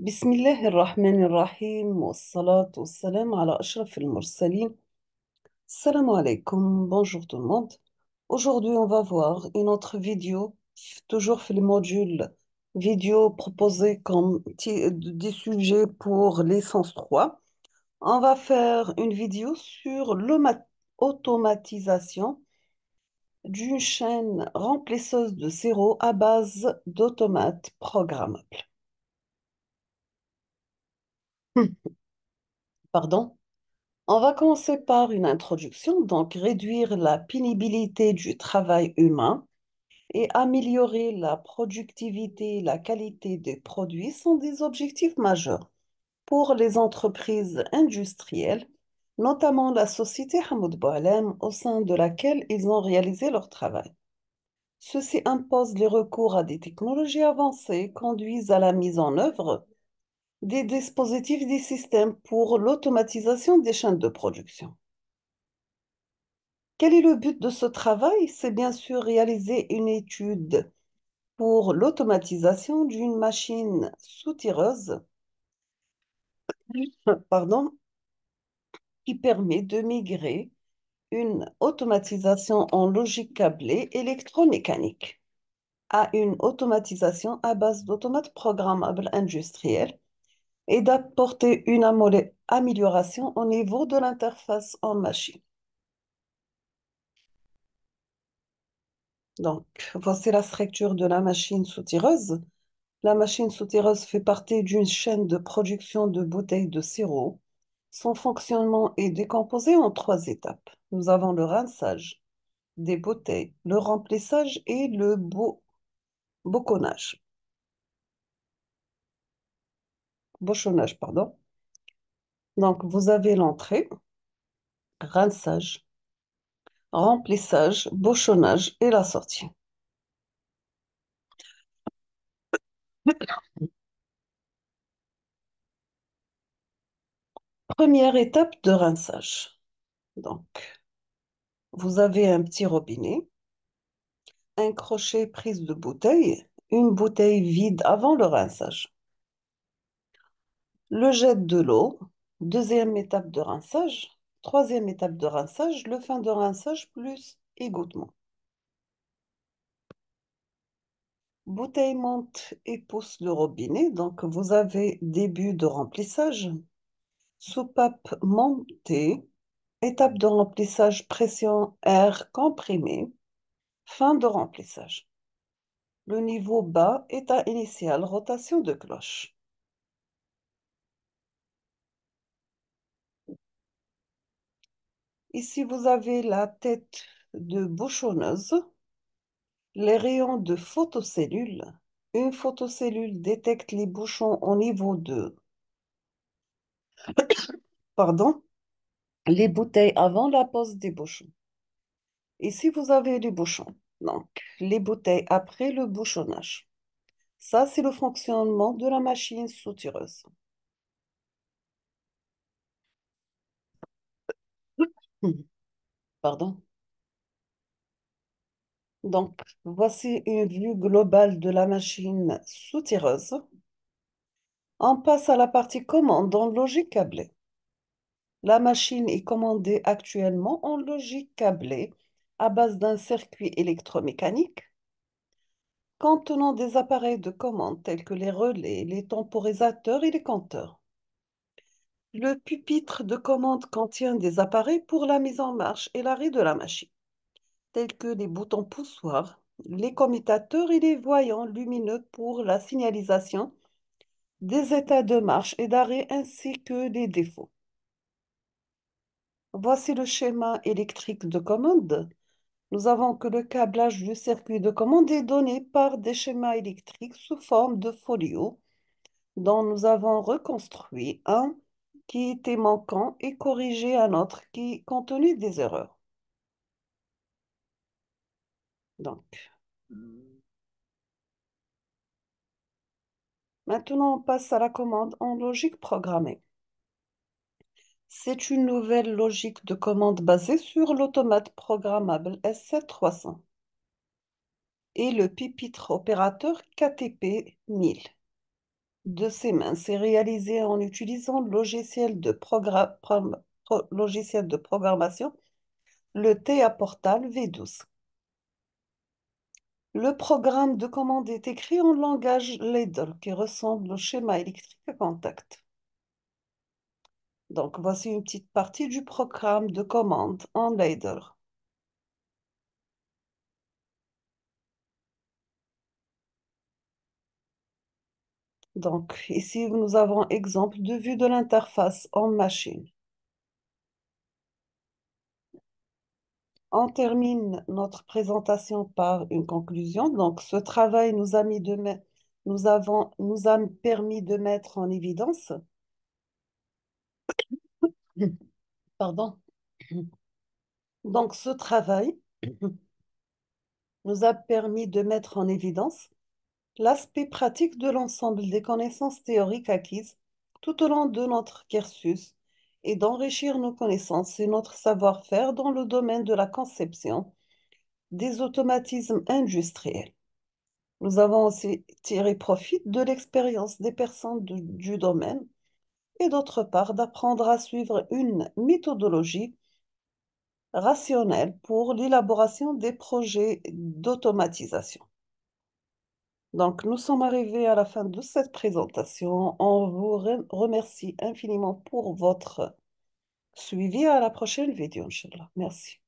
بسم الله الرحمن الرحيم والصلاة والسلام على أشرف المرسلين. Salam alaikum, bonjour tout le monde. Aujourd'hui, on va voir une autre vidéo, toujours fait le module vidéo proposé comme des sujets pour licence 3. On va faire une vidéo sur l'automatisation d'une chaîne remplisseuse de sirop à base d'automates programmables. Pardon. On va commencer par une introduction, donc réduire la pénibilité du travail humain et améliorer la productivité et la qualité des produits sont des objectifs majeurs pour les entreprises industrielles, notamment la société Hamoud Boualem au sein de laquelle ils ont réalisé leur travail. Ceci impose les recours à des technologies avancées, conduisent à la mise en œuvre des dispositifs des systèmes pour l'automatisation des chaînes de production. Quel est le but de ce travail? C'est bien sûr réaliser une étude pour l'automatisation d'une machine soutireuse, pardon, qui permet de migrer une automatisation en logique câblée électromécanique à une automatisation à base d'automates programmables industriels et d'apporter une amélioration au niveau de l'interface en machine. Donc, voici la structure de la machine soutireuse. La machine soutireuse fait partie d'une chaîne de production de bouteilles de sirop. Son fonctionnement est décomposé en trois étapes. Nous avons le rinçage des bouteilles, le remplissage et le boconnage. Bochonnage, pardon. Donc, vous avez l'entrée, rinçage, remplissage, bochonnage et la sortie. Première étape de rinçage. Donc, vous avez un petit robinet, un crochet prise de bouteille, une bouteille vide avant le rinçage. Le jet de l'eau, deuxième étape de rinçage, troisième étape de rinçage, le fin de rinçage plus égouttement. Bouteille monte et pousse le robinet, donc vous avez début de remplissage, soupape montée, étape de remplissage pression air comprimé, fin de remplissage. Le niveau bas, état initial, rotation de cloche. Ici, vous avez la tête de bouchonneuse, les rayons de photocellules. Une photocellule détecte les bouchons au niveau de, pardon, les bouteilles avant la pose des bouchons. Ici, vous avez les bouchons. Donc, les bouteilles après le bouchonnage. Ça, c'est le fonctionnement de la machine soutireuse. Pardon. Donc, voici une vue globale de la machine soutireuse. On passe à la partie commande en logique câblée. La machine est commandée actuellement en logique câblée à base d'un circuit électromécanique contenant des appareils de commande tels que les relais, les temporisateurs et les compteurs. Le pupitre de commande contient des appareils pour la mise en marche et l'arrêt de la machine, tels que les boutons poussoirs, les commutateurs et les voyants lumineux pour la signalisation des états de marche et d'arrêt ainsi que des défauts. Voici le schéma électrique de commande. Nous avons que le câblage du circuit de commande est donné par des schémas électriques sous forme de folios dont nous avons reconstruit un qui était manquant et corrigé un autre qui contenait des erreurs. Donc, maintenant on passe à la commande en logique programmée. C'est une nouvelle logique de commande basée sur l'automate programmable S7300 et le pupitre opérateur KTP 1000. de ces mains. C'est réalisé en utilisant le logiciel de programmation, le TEA Portal V12. Le programme de commande est écrit en langage Ladle qui ressemble au schéma électrique à contact. Donc, voici une petite partie du programme de commande en Ladle. Donc, ici, nous avons exemple de vue de l'interface en machine. On termine notre présentation par une conclusion. Donc, ce travail nous a permis de mettre en évidence, pardon. Donc, ce travail nous a permis de mettre en évidence l'aspect pratique de l'ensemble des connaissances théoriques acquises tout au long de notre cursus et d'enrichir nos connaissances et notre savoir-faire dans le domaine de la conception des automatismes industriels. Nous avons aussi tiré profit de l'expérience des personnes du domaine et d'autre part d'apprendre à suivre une méthodologie rationnelle pour l'élaboration des projets d'automatisation. Donc, nous sommes arrivés à la fin de cette présentation. On vous remercie infiniment pour votre suivi. À la prochaine vidéo, Inch'Allah. Merci.